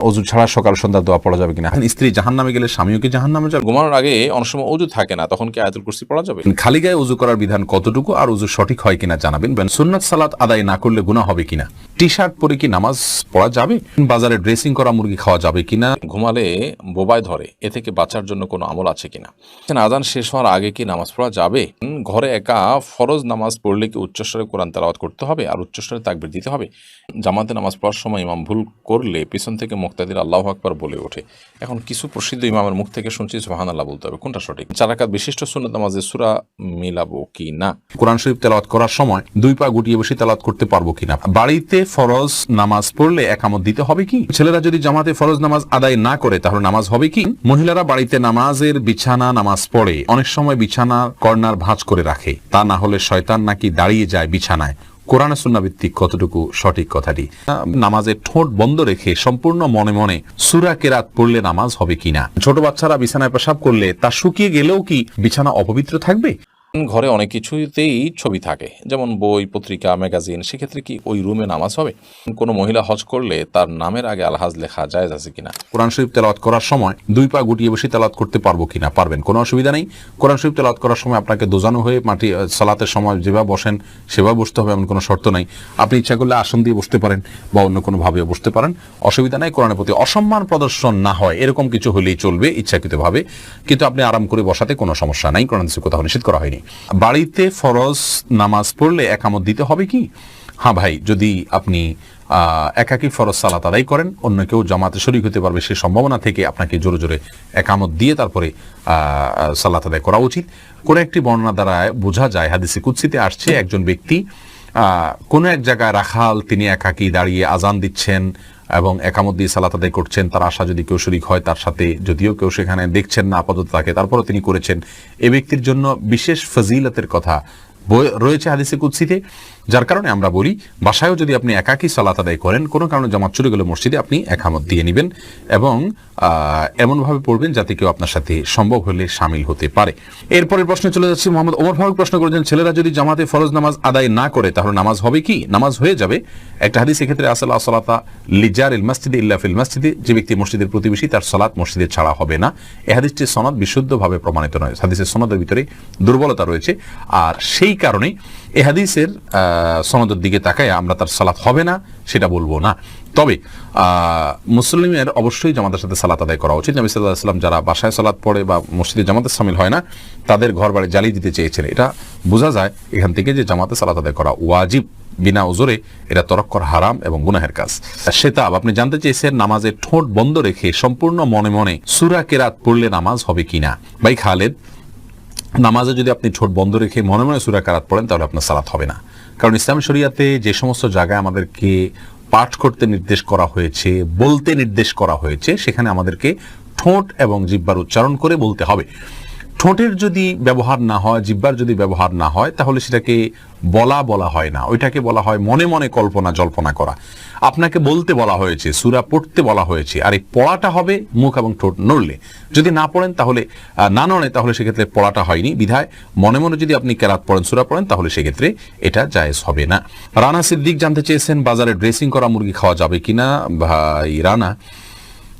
অজু ছাড়া সকাল সন্ধ্যা দোয়া পড়া যাবে কিনা? স্ত্রী জাহান্নামে গেলে স্বামীও কি জাহান্নামে যাবে? ঘুমানোর আগে অনেক সময় অজু থাকে না, তখন কি আয়াতুল কুরসি পড়া যাবে? খালি গায়ে উজু করার বিধান কতটুকু আর উজু সঠিক হয় কিনা জানাবেন। সুন্নাত সালাত আদায় না করলে গুনাহ হবে কিনা? টি শার্ট পরে কি নামাজ পড়া যাবে? বাজারে ড্রেসিং করা মুরগি খাওয়া যাবে কিনা? ঘুমালে বোবায় ধরে, এ থেকে বাঁচার জন্য কোনো আমল আছে কিনা? আজান শেষ হওয়ার আগে কি নামাজ পড়া যাবে? ঘরে একা ফরজ নামাজ পড়লে কি উচ্চস্বরে কোরআন তেলাওয়াত করতে হবে আর উচ্চস্বরে তাকবীর দিতে হবে? জামাতে নামাজ পড়ার সময় ইমাম ভুল করলে পিছন থেকে মুক্তাদির আল্লাহু আকবার বলে ওঠে। এখন কিছু প্রসিদ্ধ ইমামের মুখ থেকে শুনছি সুবহানাল্লাহ বলতে হবে, কোনটা সঠিক? 4 রাকাত বিশিষ্ট সুন্নাত নামাজে সূরা মিলাবো কি না? কোরআন শরীফ তেলাওয়াত করার সময় 2 পা গুটিয়ে বসে তেলাওয়াত করতে পারবো কিনা? বাড়িতে ফরজ নামাজ পড়লে একামত দিতে হবে কি? ছেলেরা যদি জামাতে ফরজ নামাজ আদায় না করে তাহলে নামাজ হবে কি? মহিলারা বাড়িতে নামাজের বিছানা নামাজ পড়ে অনেক সময় বিছানা কর্নার ভাঁজ করে রাখে, তা না হলে শয়তান নাকি দাঁড়িয়ে যায় বিছানায়। কোরআন সুন্নাহ ভিত্তিক কতটুকু সঠিক কথাটি? নামাজের ঠোঁট বন্ধ রেখে সম্পূর্ণ মনে মনে সূরা কেরাত পড়লে নামাজ হবে কিনা? ছোট বাচ্চারা বিছানায় পেশাব করলে তা শুকিয়ে গেলেও কি বিছানা অপবিত্র থাকবে? ঘরে অনেক কিছুতেই ছবি থাকে, যেমন বই, পত্রিকা, ম্যাগাজিন, সেক্ষেত্রে কি ওই রুমে নামাজ হবে? কোনো মহিলা হজ করলে তার নামের আগে আলহাজ লেখা জায়েজ আছে কিনা? কোরআন শরীফ তেলাওয়াত করার সময় 2 পা গুটিয়ে বসে তেলাওয়াত করতে পারবো কিনা? পারবেন, কোনো অসুবিধা নেই। কোরআন শরীফ তেলাওয়াত করার সময় আপনাকে দোজানো হয়ে মাটি সালাতের সময় যেভাবে বসেন সেভাবে বসতে হবে এমন কোনো শর্ত নাই। আপনি ইচ্ছা করলে আসন দিয়ে বসতে পারেন বা অন্য কোনো ভাবেও বসতে পারেন, অসুবিধা নাই। কোরআনের প্রতি অসম্মান প্রদর্শন না হয় এরকম কিছু হলেই চলবে ইচ্ছাকৃতভাবে, কিন্তু আপনি আরাম করে বসাতে কোনো সমস্যা নাই, কোরআন হাদিসে কোথাও নিষেধ করা হয়নি। বাড়িতে ফরজ নামাজ পড়লে একামত দিতে হবে কি? হ্যাঁ ভাই, যদি আপনি একাকী ফরজ সালাত আদায় করেন, অন্য কেউ জামাতে শরীক হতে পারবে সে সম্ভাবনা থেকে আপনাকে জোরে জোরে একামত দিয়ে তারপরে সালাত আদায় করা উচিত। কোন একটি বর্ণনা দ্বারা বোঝা যায়, হাদিসে কুদসিতে আসছে, একজন ব্যক্তি কোনো এক জায়গায় রাখাল, তিনি একাকী দাঁড়িয়ে আজান দিচ্ছেন এবং একামত দিয়ে সালাত আদায় করছেন। তার আশা যদি কেউ শরীক হয় তার সাথে, যদিও কেউ সেখানে দেখছেন না আপাতত তাকে, তারপরও তিনি করেছেন, এ ব্যক্তির জন্য বিশেষ ফজিলতের কথা রয়েছে হাদিসে কুদসিতে। যার কারণে আমরা বলি, বাসায়ও যদি আপনি একাকী সালাত আদায় করেন, কোনো কারণে জামাত চলে গেলে মসজিদে আপনি একামত দিয়ে নেবেন এবং এমনভাবে পড়বেন যাতে কেউ আপনার সাথে সম্ভব হলে শামিল হতে পারে। এরপরের প্রশ্নে চলে যাচ্ছি। মোহাম্মদ ওমর ফারুক প্রশ্ন করেছেন, ছেলেরা যদি জামাতে ফরজ নামাজ আদায় না করে তাহলে নামাজ হবে কি? নামাজ হয়ে যাবে। একটা হাদিস এক্ষেত্রে আসলা সালাতা লিজারিল মসজিদে ইল্লা ফিল মসজিদে, যে ব্যক্তি মসজিদের প্রতিবেশী তার সালাত মসজিদে ছাড়া হবে না। এই হাদিসটির সনদ বিশুদ্ধভাবে প্রমাণিত নয়, হাদিসের সনদের ভিতরে দুর্বলতা রয়েছে, আর সেই কারণে এই হাদিসের সনদের দিকে তাকায় আমরা তার সালাত হবে না সেটা বলবো না। তবে মুসলিমের অবশ্যই জামাতের সাথে সালাত আদায় করা উচিত। নবী সাল্লাল্লাহু আলাইহি ওয়াসাল্লাম যারা বাসায় সালাত পড়ে বা মসজিদে জামাতে শামিল হয় না, তাদের ঘর বাড়ি জ্বালিয়ে দিতে চেয়েছেন। এটা বোঝা যায় এখান থেকে যে জামাতে সালাত আদায় করা ওয়াজিব, বিনা ওজরে এটা তরক করা হারাম এবং গুনাহের কাজ। সেতাব, আপনি জানতে চেয়েছেন নামাজের ঠোঁট বন্ধ রেখে সম্পূর্ণ মনে মনে সূরা কেরাত পড়লে নামাজ হবে কিনা। ভাই খালেদ, নামাজে যদি আপনি ঠোঁট বন্ধ রেখে মনে মনে সূরা কেরাত পড়েন তাহলে আপনার সালাত হবে না। কারণ ইসলামী শরিয়াতে যে সমস্ত জায়গায় আমাদেরকে পাঠ করতে নির্দেশ করা হয়েছে, বলতে নির্দেশ করা হয়েছে, সেখানে আমাদেরকে ঠোঁট এবং জিহ্বার উচ্চারণ করে বলতে হবে। ঠোঁটের যদি ব্যবহার না হয়, জিহ্বার যদি ব্যবহার না হয়, তাহলে সেটাকে বলা হয় না, ওইটাকে বলা হয় মনে মনে কল্পনা জল্পনা করা। আপনাকে বলতে বলা হয়েছে, সূরা পড়তে বলা হয়েছে, আর এই পড়াটা হবে মুখ এবং ঠোঁট নড়লে। যদি না পড়েন তাহলে না নড়ে তাহলে সেক্ষেত্রে পড়াটা হয়নি। বিধায় মনে মনে যদি আপনি কেরাত পড়েন, সূরা পড়েন, তাহলে সেক্ষেত্রে এটা জায়েজ হবে না। রানা সিদ্দিক জানতে চেয়েছেন, বাজারে ড্রেসিং করা মুরগি খাওয়া যাবে কিনা? ভাই রানা,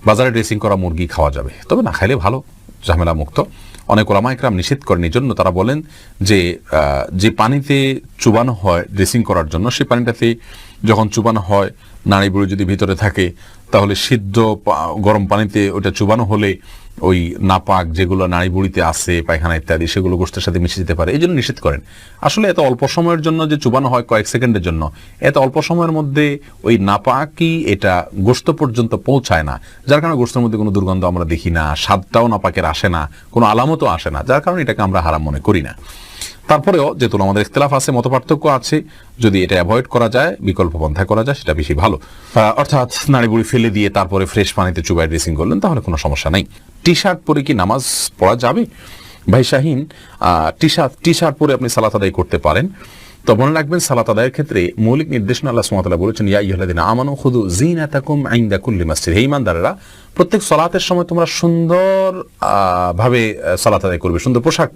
বাজারে ড্রেসিং করা মুরগি খাওয়া যাবে, তবে না খাইলে ভালো, ঝামেলা মুক্ত। অনেক ওলামা ইকরাম নিষেধ করেন, এই জন্য তারা বলেন যে পানিতে চুবানো হয় ড্রেসিং করার জন্য, সেই পানিটাতে যখন চুবানো হয় নাড়ি বুড়ি যদি ভিতরে থাকে, তাহলে সিদ্ধ গরম পানিতে ওটা চুবানো হলে ওই নাপাক যেগুলো নাড়ি বুড়িতে আছে, পায়খানা ইত্যাদি, সেগুলো গোশতের সাথে মিশে যেতে পারে, এই জন্য নিষেধ করেন। আসলে এত অল্প সময়ের জন্য যে চুবানো হয় কয়েক সেকেন্ডের জন্য, এত অল্প সময়ের মধ্যে ওই নাপাকি এটা গোশত পর্যন্ত পৌঁছায় না, যার কারণে গোশতের মধ্যে কোনো দুর্গন্ধ আমরা দেখি না, স্বাদটাও নাপাকের আসে না, কোনো আলামতও আসে না, যার কারণে এটাকে আমরা হারাম মনে করি না। তারপরেও যেহেতু আমাদের ইখতিলাফ আছে, মতপার্থক্য আছে, যদি এটা অ্যাভয়েড করা যায়, বিকল্প পন্থা করা যায়, সেটা বেশি ভালো। অর্থাৎ নাড়িবুড়ি ফেলে দিয়ে তারপরে ফ্রেশ পানিতে চুবাই ড্রেসিং করলেন, তাহলে কোনো সমস্যা নাই। টি শার্ট পরে কি নামাজ পড়া যাবে? ভাই শাহিন, টি শার্ট পরে আপনি সালাত আদায় করতে পারেন, তো মনে রাখবেন সালাত আদায়ের ক্ষেত্রে মৌলিক নির্দেশনা আল্লাহ সুবহানাহু ওয়া তাআলা বলেছেন, ইয়া আইয়ুহাল্লাযীনা আমানু খুযু যিনাতাকুম ইনদা কুল্লি মসজিদ। হে ঈমানদারেরা, প্রত্যেক সালাতের সময় তোমরা সুন্দর ভাবে সালাত আদায় করবে, সুন্দর পোশাক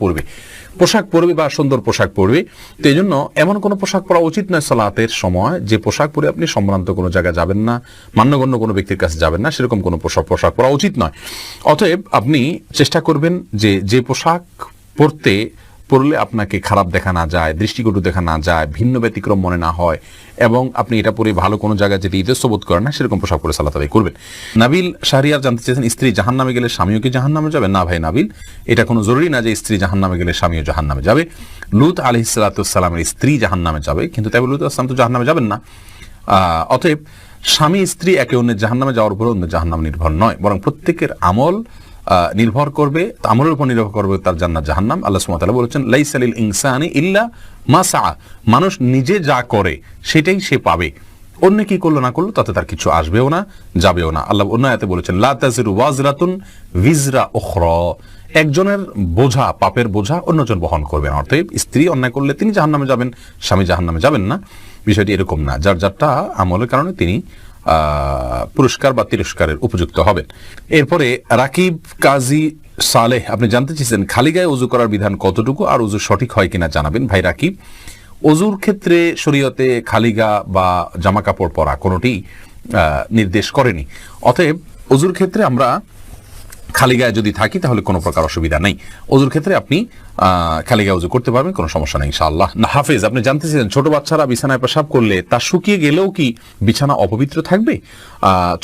পরবে বা সুন্দর পোশাক পরবে। তো এই জন্য এমন কোনো পোশাক পরা উচিত নয় সালাতের সময় যে পোশাক পরে আপনি সম্ভ্রান্ত কোনো জায়গায় যাবেন না, মান্যগণ্য কোনো ব্যক্তির কাছে যাবেন না, সেরকম কোনো পোশাক পরা উচিত নয়। অতএব আপনি চেষ্টা করবেন যে পোশাক পরলে আপনাকে খারাপ দেখা না যায়, দৃষ্টিকটু দেখা না যায়, ভিন্ন ব্যতিক্রম মনে না হয়, এবং আপনি এটা পরে ভালো কোনো জায়গায় যেতে ইতস্ত বোধ করেন না, সেরকম পোশাক পরে সালাত আদায় করবেন। নাবিল শাহরিয়ার জানতে চেয়েছেন, স্ত্রী জাহান্নামে গেলে স্বামীও কি জাহান্নামে যাবে? না ভাই নাবিল, এটা কোনো জরুরি না যে স্ত্রী জাহান্নামে গেলে স্বামীও জাহান্নামে যাবে। লূত আলাইহিস সালামের স্ত্রী জাহান্নামে যাবে, কিন্তু তাই লূত আসলাম তো জাহান্নামে যাবেন না। অতএব স্বামী স্ত্রী একে অন্যের জাহান্নামে যাওয়ার উপর অন্য জাহান্নাম নির্ভর নয়, বরং প্রত্যেকের আমল নির্ভর করবে, আমলের উপর নির্ভর করবে তার জান্নাত জাহান্নাম। আল্লাহ সুবহানাহু ওয়া তাআলা বলেছেন, লাইসা লিল ইনসানি ইল্লা মা সাআ, মানুষ নিজে যা করে সেটাই সে পাবে, অন্য কি করলো না করলো তাতে তার কিছু আসবেও না, যাবেও না। আল্লাহ অন্য আয়াতে বলেছেন, লা তাজিরু ওয়াজরাতুন ভিজরা উখরা, একজনের বোঝা, পাপের বোঝা অন্যজন বহন করবে না। অর্থাৎ স্ত্রী অন্যায় করলে তিনি জাহান্নামে যাবেন, স্বামী জাহান্নামে যাবেন না। বিষয়টি এরকম না, যার যারটা আমলের কারণে তিনি পুরস্কার বা তিরস্কারের উপযুক্ত হবেন। এরপরে রাকিব কাজী সালেহ আপনি জানতে চেয়েছেন, খালি গায়ে ওযু করার বিধান কতটুকু আর ওযু সঠিক হয় কিনা জানাবেন। ভাই রাকিব, ওযুর ক্ষেত্রে শরীয়তে খালি গা বা জামা কাপড় পরা কোনোটি নির্দেশ করেনি। অতএব ওযুর ক্ষেত্রে আমরা খালি গায়ে যদি থাকি তাহলে কোনো প্রকার অসুবিধা নেই। ওযুর ক্ষেত্রে আপনি খালি গায়ে ওযু করতে পারবেন, কোনো সমস্যা নেই ইনশাআল্লাহ। হাফেজ আপনি জানতে চাইছেন, ছোট বাচ্চারা বিছানায় পেশাব করলে তা শুকিয়ে গেলেও কি বিছানা অপবিত্র থাকবে?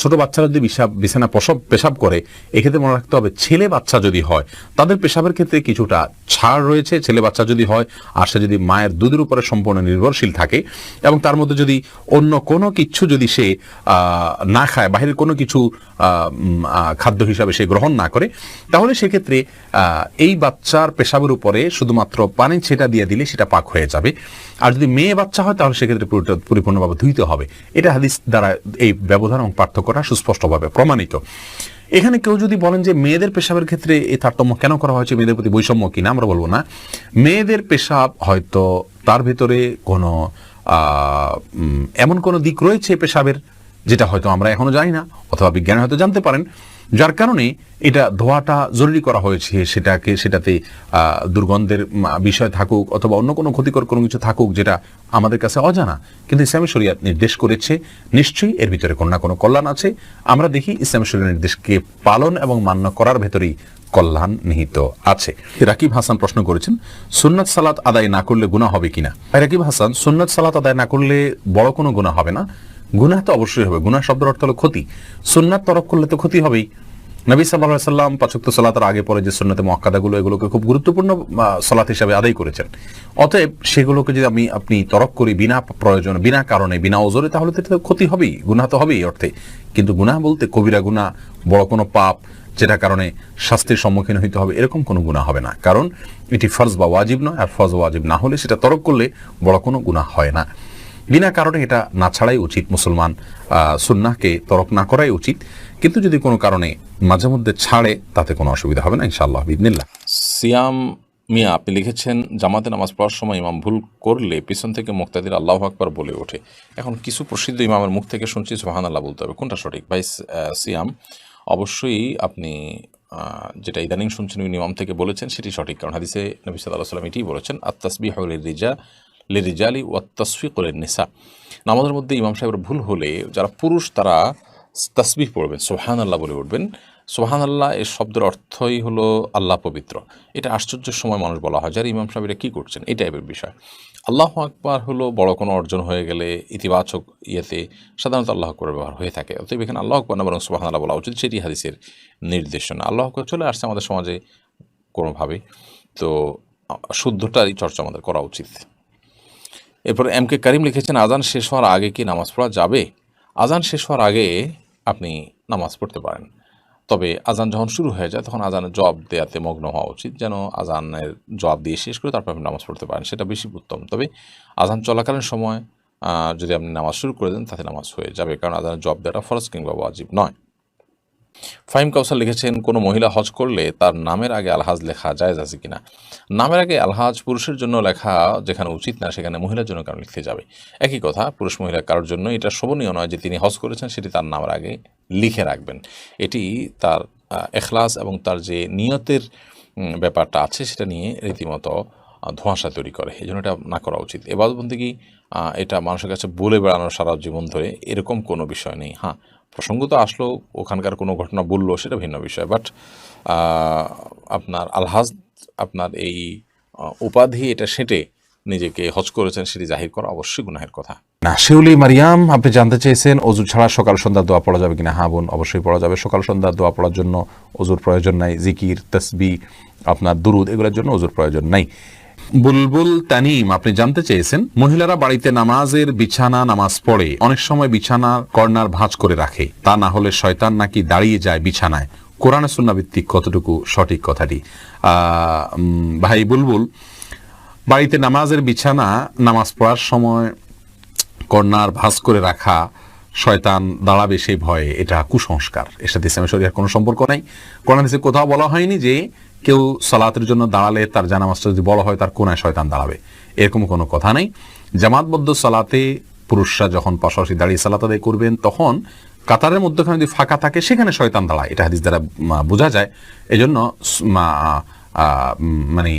ছোট বাচ্চারা যদি বিছানা পেশাব করে, এক্ষেত্রে মনে রাখতে হবে ছেলে বাচ্চা যদি হয় তাদের পেশাবের ক্ষেত্রে কিছুটা ছাড় রয়েছে। ছেলে বাচ্চা যদি হয় আর সে যদি মায়ের দুধের উপরে সম্পূর্ণ নির্ভরশীল থাকে এবং তার মধ্যে যদি অন্য কোনো কিছু যদি সে না খায়, বাহিরের কোনো কিছু খাদ্য হিসাবে সে গ্রহণ না করে, তাহলে সেক্ষেত্রে এই বাচ্চার পেশাবের উপরে শুধুমাত্র পানি ছেটা দিয়ে দিলে সেটা পাক হয়ে যাবে। আর যদি মেয়ে বাচ্চা হয় তাহলে সেক্ষেত্রে পরিপূর্ণভাবে ধুইতে হবে। এটা হাদিস দ্বারা এই ব্যবধান এবং পার্থক্যটা সুস্পষ্টভাবে প্রমাণিত। এখানে কেউ যদি বলেন যে মেয়েদের পেশাবের ক্ষেত্রে এই তারতম্য কেন করা হয়েছে, মেয়েদের প্রতি বৈষম্য কিনা, আমরা বলবো না। মেয়েদের পেশাব হয়তো তার ভিতরে কোনো এমন কোনো দিক রয়েছে পেশাবের যেটা হয়তো আমরা এখনো জানি না, অথবা বিজ্ঞানী হয়তো জানতে পারেন, যার কারণে এটা ধোয়াটা জরুরি করা হয়েছে। সেটাতে দুর্গন্ধের বিষয় থাকুক অথবা অন্য কোনো ক্ষতিকর কোনো কিছু থাকুক যেটা আমাদের কাছে অজানা, কিন্তু ইসলামী শরিয়াত নির্দেশ করেছে, নিশ্চয়ই এর ভিতরে কোনো না কোনো কল্যাণ আছে। আমরা দেখি ইসলামী শরিয়াত নির্দেশকে পালন এবং মান্য করার ভেতরেই কল্যাণ নিহিত আছে। রাকিব হাসান প্রশ্ন করেছেন, সুন্নাত সালাত আদায় না করলে গুনাহ হবে কিনা? রাকিব হাসান, সুন্নাত সালাত আদায় না করলে বড় কোনো গুনাহ হবে না। গুনাহ তো অবশ্যই হবে, গুনাহ শব্দের অর্থ হলো ক্ষতি। সুন্নাত তরক করলে তো ক্ষতি হবেই। নবী সাল্লাল্লাহু আলাইহি সাল্লাম ৫ ওয়াক্ত সালাতের আগে পরে যে সুন্নতে মুআক্কাদাগুলো, এগুলোকে খুব গুরুত্বপূর্ণ সালাত হিসেবে আদায় করেছেন। অতএব সেগুলোকে যদি আপনি তরক করি বিনা প্রয়োজন, বিনা কারণে, বিনা ওজরে, তাহলে তো ক্ষতি হবেই, গুনাহ তো হবেই অর্থে। কিন্তু গুনাহ বলতে কবিরা গুনাহ, বড় কোনো পাপ যেটা কারণে শাস্তির সম্মুখীন হইতে হবে, এরকম কোনো গুনাহ হবে না। কারণ এটি ফরজ বা ওয়াজিব নয়, আর ফরজ ওয়াজিব না হলে সেটা তরক করলে বড় কোনো গুনাহ হয় না। বিনা কারণে এটা না ছাড়াই উচিত, মুসলমান সুন্নাহকে তরক না করাই উচিত। কিন্তু যদি কোনো কারণে মাঝে মধ্যে ছাড়ে তাতে কোনো অসুবিধা হবে না ইনশাআল্লাহ বিইذনিল্লাহ। সিয়াম মিয়া আপনি লিখেছেন, জামাতে নামাজ পড়ার সময় ইমাম ভুল করলে পিছন থেকে মুক্তাদির আল্লাহু আকবার বলে ওঠে। এখন কিছু প্রসিদ্ধ ইমামের মুখ থেকে শুনছি সুবহানাল্লাহ বলতে হবে, কোনটা সঠিক? ভাই সিয়াম, অবশ্যই আপনি যেটা ইদানিং শুনছেন ইমাম থেকে বলেছেন সেটি সঠিক, কারণ হাদিসে নবী সাল্লাল্লাহু আলাইহি ওয়াসাল্লাম এটিই বলেছেন, আত-তাসবিহু লিরিজালি ওয়াত-তাসফিকু লিন-নিসা। নামাজের মধ্যে ইমাম সাহেবের ভুল হলে যারা পুরুষ তারা তাসবিহ পড়বেন, সুবহানাল্লাহ বলে উঠবেন। সুবহানাল্লাহ এর শব্দের অর্থই হলো আল্লাহ পবিত্র। এটা আশ্চর্যের সময় মানুষ বলা হয় যারা ইমাম সাহেব এটা কী করছেন, এই টাইপের বিষয়। আল্লাহু আকবার হলো বড় কোনো অর্জন হয়ে গেলে ইতিবাচক ইয়েতে সাধারণত আল্লাহ আকবার ব্যবহার হয়ে থাকে। অতএব এখানে আল্লাহু আকবার না বরং সুবহানাল্লাহ বলা উচিত, সেটি হাদিসের নির্দেশনা। আল্লাহু আকবার চলে আসছে আমাদের সমাজে কোনোভাবে, তো শুদ্ধটারই চর্চা আমাদের করা উচিত। এরপর এম কে করিম লিখেছেন, আজান শেষ হওয়ার আগে কি নামাজ পড়া যাবে? আজান শেষ হওয়ার আগে আপনি নামাজ পড়তে পারেন, তবে আজান যখন শুরু হয়ে যায় তখন আজানের জবাব দেওয়াতে মগ্ন হওয়া উচিত, যেন আজানের জবাব দিয়ে শেষ করে তারপর আপনি নামাজ পড়তে পারেন, সেটা বেশি উত্তম। তবে আজান চলাকালীন সময় যদি আপনি নামাজ শুরু করে দেন তাতে নামাজ হয়ে যাবে, কারণ আজানের জবাব দেওয়াটা ফরজ কিংবা ওয়াজিব নয়। ফাহিম কাউসার লিখেছেন, কোনো মহিলা হজ করলে তার নামের আগে আলহাজ লেখা জায়েজ আছে কিনা? নামের আগে আলহাজ পুরুষের জন্য লেখা যেখানে উচিত না, সেখানে মহিলার জন্য কারণ লিখতে যাবে? একই কথা, পুরুষ মহিলা কারোর জন্য এটা শোভনীয় নয় যে তিনি হজ করেছেন সেটি তার নামের আগে লিখে রাখবেন। এটি তার এখলাস এবং তার যে নিয়তের ব্যাপারটা আছে সেটা নিয়ে রীতিমতো ধোঁয়াশা তৈরি করে। এই জন্য এটা না করা উচিত। এবাদত বন্দেগী এটা মানুষের কাছে বলে বেড়ানো সারা জীবন ধরে এরকম কোনো বিষয় নেই। হ্যাঁ, প্রসঙ্গ তো আসলো, ওখানকার কোনো ঘটনা বললো, সেটা ভিন্ন বিষয়। বাট আপনার আলহাজ, আপনার এই উপাধি এটা সেটে নিজেকে হজ করেছেন সেটি জাহির করা অবশ্যই গুনাহের কথা। না, শিউলি মারিয়াম আপনি জানতে চেয়েছেন অজু ছাড়া সকাল সন্ধ্যা দোয়া পড়া যাবে কিনা? হ্যাঁ বোন, অবশ্যই পড়া যাবে। সকাল সন্ধ্যা দোয়া পড়ার জন্য অজুর প্রয়োজন নাই। জিকির, তসবি, আপনার দুরুদ, এগুলোর জন্য অজুর প্রয়োজন নাই। বুলবুল তানিম আপনি জানতে চেয়েছেন, মহিলারা বাড়িতে নামাজের বিছানা নামাজ পড়ে অনেক সময় বিছানার কর্নার ভাঁজ করে রাখে, তা না হলে শয়তান নাকি দাঁড়িয়ে যায় বিছানায়, কোরআন সুন্নাহ ভিত্তিক কতটুকু সঠিক কথাটি? ভাই বুলবুল, বাড়িতে নামাজের বিছানা নামাজ পড়ার সময় কর্নার ভাঁজ করে রাখা, শয়তান দাঁড়াবে সেই ভয়ে, এটা কুসংস্কার। এর সাথে ইসলামের শরিয়ার কোনো সম্পর্ক নাই। কোরআন হাদিসে কোথাও বলা হয়নি যে কেউ সালাতের জন্য দাঁড়ালে তার জানামাজটা যদি বড় হয় তার কোনায় শয়তান দাঁড়াবে, এরকম কোনো কথা নেই। জামাতবদ্ধ সালাতে পুরুষরা যখন পাশাপাশি দাঁড়িয়ে সালাত আদায় করবেন তখন কাতারের মধ্যখানে যদি ফাঁকা থাকে সেখানে শয়তান দাঁড়ায়, এটা হাদিস দ্বারা বোঝা যায়। এজন্য মানে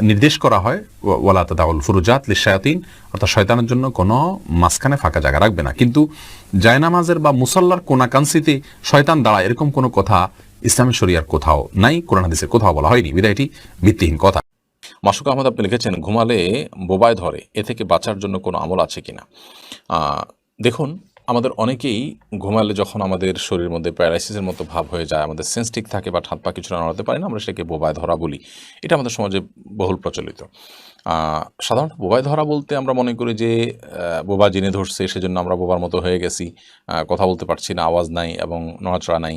নির্দেশ করা হয় ওয়ালা তাদাউল ফুরুজাত লিশায়াতিন, অর্থাৎ শয়তানের জন্য কোনো মাঝখানে ফাঁকা জায়গা রাখবে না। কিন্তু জায়নামাজের বা মুসাল্লার কোনাকাংশিতে শয়তান দাঁড়ায় এরকম কোনো কথা ইসলামী শরিয়ার কোথাও নাই, কোরআন হাদিসে কোথাও বলা হয়নি, বিধায় এটি ভিত্তিহীন কথা। মাসুক আহমদ আপনি লিখেছেন, ঘুমালে বোবায় ধরে, এ থেকে বাঁচার জন্য কোনো আমল আছে কিনা? দেখুন, আমাদের অনেকেই ঘুমালে যখন আমাদের শরীরের মধ্যে প্যারালাইসিসের মতো ভাব হয়ে যায়, আমাদের সেন্স ঠিক থাকে বা হাত পা কিছুটা নাড়াতে পারি না, আমরা সেটাকে বোবায় ধরা বলি। এটা আমাদের সমাজে বহুল প্রচলিত। সাধারণত বোবায় ধরা বলতে আমরা মনে করি যে বোবা জিনে ধরছে, সেজন্য আমরা বোবার মতো হয়ে গেছি, কথা বলতে পারছি না, আওয়াজ নাই এবং নড়াচড়া নাই,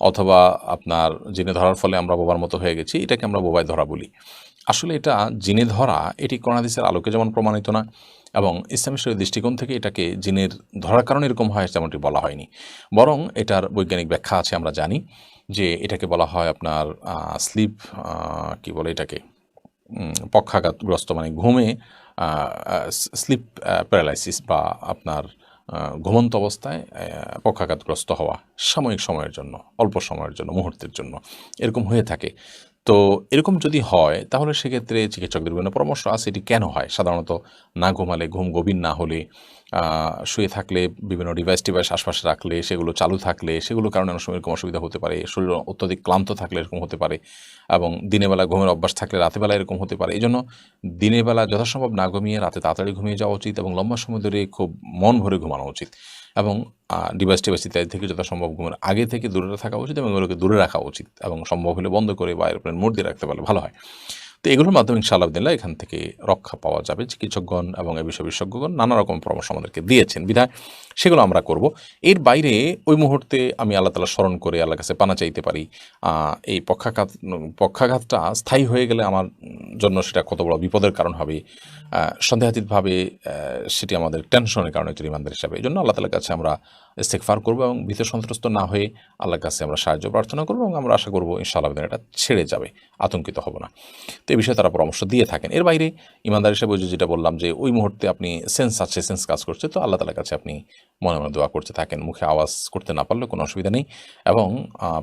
অথবা আপনার জিনে ধরার ফলে আমরা বোবার মতো হয়ে গেছি, এটাকে আমরা বোবায় ধরা বলি। আসলে এটা জিনে ধরা, এটি কোরআন হাদিসের আলোকে যেমন প্রমাণিত না, এবং ইসলামী শরীয়তের দৃষ্টিকোণ থেকে এটাকে জিনের ধরার কারণে এরকম হয় যেমনটি বলা হয়নি। বরং এটার বৈজ্ঞানিক ব্যাখ্যা আছে, আমরা জানি যে এটাকে বলা হয় আপনার স্লিপ, কি বলে এটাকে, পক্ষাঘাতগ্রস্ত, মানে ঘুমে স্লিপ প্যারালাইসিস, বা আপনার ঘুমন্ত অবস্থায় পক্ষাঘাতগ্রস্ত হওয়া সাময়িক সময়ের জন্য, অল্প সময়ের জন্য, মুহূর্তের জন্য এরকম হয়ে থাকে। তো এরকম যদি হয় তাহলে সেক্ষেত্রে চিকিৎসকদের বিভিন্ন পরামর্শ আছে এটি কেন হয়। সাধারণত না ঘুমালে, ঘুম গভীর না হলে, শুয়ে থাকলে, বিভিন্ন ডিভাইস আশপাশে রাখলে, সেগুলো চালু থাকলে, সেগুলোর কারণে অনেক সময় এরকম অসুবিধা হতে পারে। শরীর অত্যধিক ক্লান্ত থাকলে এরকম হতে পারে, এবং দিনের বেলা ঘুমের অভ্যাস থাকলে রাতের বেলা এরকম হতে পারে। এই জন্য দিনের বেলা যথাসম্ভব না ঘুমিয়ে রাতে তাড়াতাড়ি ঘুমিয়ে যাওয়া উচিত, এবং লম্বা সময় ধরে খুব মন ভরে ঘুমানো উচিত, এবং ডিভাইস ইত্যাদি থেকে যথাসম্ভব ঘুমের আগে থেকে দূরে থাকা উচিত, এবং এগুলোকে দূরে রাখা উচিত, এবং সম্ভব হলে বন্ধ করে বা এরোপ্লেন মোড দিয়ে রাখতে পারলে ভালো হয়। তো এগুলোর মাধ্যমে ইনশাআল্লাহ দিল্লাহ এখান থেকে রক্ষা পাওয়া যাবে। চিকিৎসকগণ এবং এ বিষয়ে বিশেষজ্ঞগণ নানা রকম পরামর্শ আমাদেরকে দিয়েছেন, বিধায় সেগুলো আমরা করব। এর বাইরে ওই মুহূর্তে আমি আল্লাহ তাআলা স্মরণ করে আল্লাহর কাছে পানা চাইতে পারি। এই পক্ষাঘাতটা স্থায়ী হয়ে গেলে আমার জন্য সেটা কত বড় বিপদের কারণ হবে, সন্দেহাতীতভাবে সেটি আমাদের টেনশনের কারণে একজন ইমানদার হিসাবে। এই জন্য আল্লাহ তাআলার কাছে আমরা ইস্তেগফার করব, এবং ভীত সন্ত্রস্ত না হয়ে আল্লাহর কাছে আমরা সাহায্য প্রার্থনা করব, এবং আমরা আশা করব ইনশাআল্লাহ এটা ছেড়ে যাবে, আতঙ্কিত হব না। তো এই বিষয়ে তারা পরামর্শ দিয়ে থাকেন। এর বাইরে ইমানদার হিসেবে যেটা বললাম যে ওই মুহূর্তে আপনি সেন্স আছে, সেন্স কাজ করছে, তো আল্লাহ তাআলার কাছে আপনি মনে মনে দোয়া করতে থাকেন, মুখে আওয়াজ করতে না পারলেও কোনো অসুবিধা নেই। এবং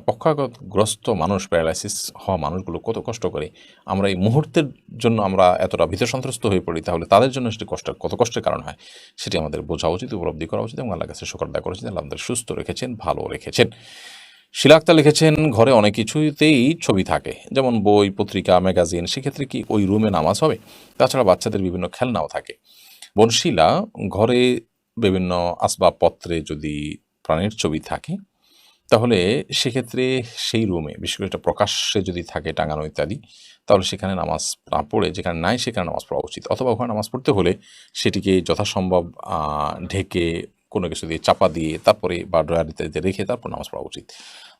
পক্ষাঘাতগ্রস্ত মানুষ, প্যারালাইসিস হওয়া মানুষগুলো কত কষ্ট করে, আমরা এই মুহূর্তের জন্য আমরা এতটা ভীত সন্ত্রস্ত হয়ে পড়ি, তাহলে তাদের জন্য সেটি কত কষ্টের কারণ হয় সেটি আমাদের বোঝা উচিত, উপলব্ধি করা উচিত, এবং আল্লাহর কাছে শুকর আদায় করা উচিত। আল্লাহ আমাদের সুস্থ রেখেছেন, ভালো রেখেছেন। শিলা আক্তার লিখেছেন, ঘরে অনেক কিছুতেই ছবি থাকে, যেমন বই, পত্রিকা, ম্যাগাজিন, সেক্ষেত্রে কি ওই রুমে নামাজ হবে? তাছাড়া বাচ্চাদের বিভিন্ন খেলনাও থাকে। বোন শিলা, ঘরে বিভিন্ন আসবাবপত্রে যদি প্রাণীর ছবি থাকে তাহলে সেক্ষেত্রে সেই রুমে, বিশেষ করে এটা প্রকাশ্যে যদি থাকে টাঙানো ইত্যাদি, তাহলে সেখানে নামাজ না পড়ে, যেখানে নাই সেখানে নামাজ পড়া উচিত। অথবা ওখানে নামাজ পড়তে হলে সেটিকে যথাসম্ভব ঢেকে কোনো কিছু দিয়ে চাপা দিয়ে তারপরে, বা ড্রয়ার ইত্যাদিতে রেখে তারপর নামাজ পড়া উচিত।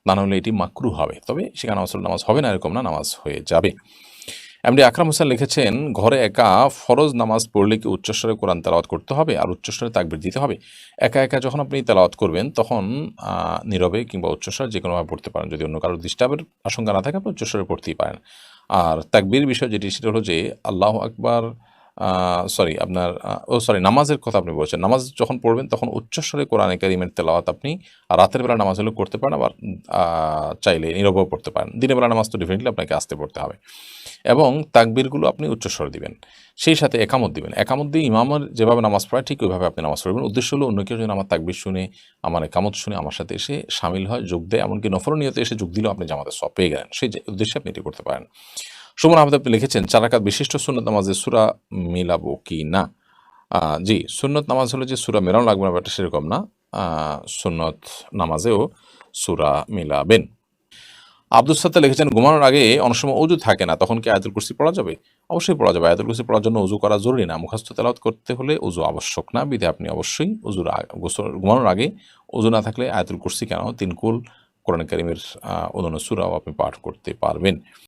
না হলে এটি মাকরুহ হবে। তবে সেখানে নামাজ হবে না এরকম না, নামাজ হয়ে যাবে। এমডি আকরাম হোসেন লিখেছেন, ঘরে একা ফরজ নামাজ পড়লে কি উচ্চস্বরে কোরআন তেলাওয়াত করতে হবে আর উচ্চস্বরে তাকবীর দিতে হবে? একা একা যখন আপনি তেলাওয়াত করবেন তখন নীরবে কিংবা উচ্চস্বরে যে কোনোভাবে পড়তে পারেন। যদি অন্য কারোর ডিস্টার্বের আশঙ্কা না থাকে আপনি উচ্চস্বরে পড়তেই পারেন। আর তাকবীর বিষয় যেটি সেটা হলো যে আল্লাহু আকবার, নামাজের কথা আপনি বলছেন। নামাজ যখন পড়বেন তখন উচ্চস্বরে কোরআনে কারীমের তেলাওয়াত আপনি রাতের বেলা নামাজ হলেও করতে পারেন, আবার চাইলে নীরবেও পড়তে পারেন। দিনের বেলা নামাজ তো ডেফিনেটলি আপনাকে আস্তে পড়তে হবে এবং তাকবীরগুলো আপনি উচ্চস্বরে দিবেন। সেই সাথে একামত দিবেন। একামত দিয়ে ইমামের যেভাবে নামাজ পড়ায় ঠিক ওইভাবে আপনি নামাজ পড়বেন। উদ্দেশ্য হলো অন্য কেউ যেন আমার তাকবীর শুনে, আমার একামত শুনে আমার সাথে এসে শামিল হয়, যোগ দেয়। এমনকি নফল নিয়তে এসে যোগ দিলেও আপনি জামাতের সওয়াব পেয়ে গেলেন। সেই যে উদ্দেশ্যে আপনি এটি করতে পারেন। সুমন আহমেদ আপনি লিখেছেন, 4 রাকাত বিশিষ্ট সুন্নত নামাজে সূরা মিলাবো কি না? জি, সুন্নত নামাজ হলে যে সূরা মেলানো লাগবে না ব্যাপারটা সেরকম না। সুন্নত নামাজেও সূরা মিলাবেন। আব্দুস সাত্তার লিখেছেন, ঘুমানোর আগে অনেক সময় অজু থাকে না, তখন কি আয়াতুল কুরসি পড়া যাবে? অবশ্যই পড়া যাবে। আয়াতুল কুরসি পড়ার জন্য অজু করা জরুরি না। মুখস্থ তেলাওয়াত করতে হলে অজু আবশ্যক না। বিধায় আপনি অবশ্যই ঘুমানোর আগে অজু না থাকলে আয়াতুল কুরসি কেন 3 কুল কোরআন কারীমের অন্যান্য সূরাও আপনি পাঠ করতে পারবেন।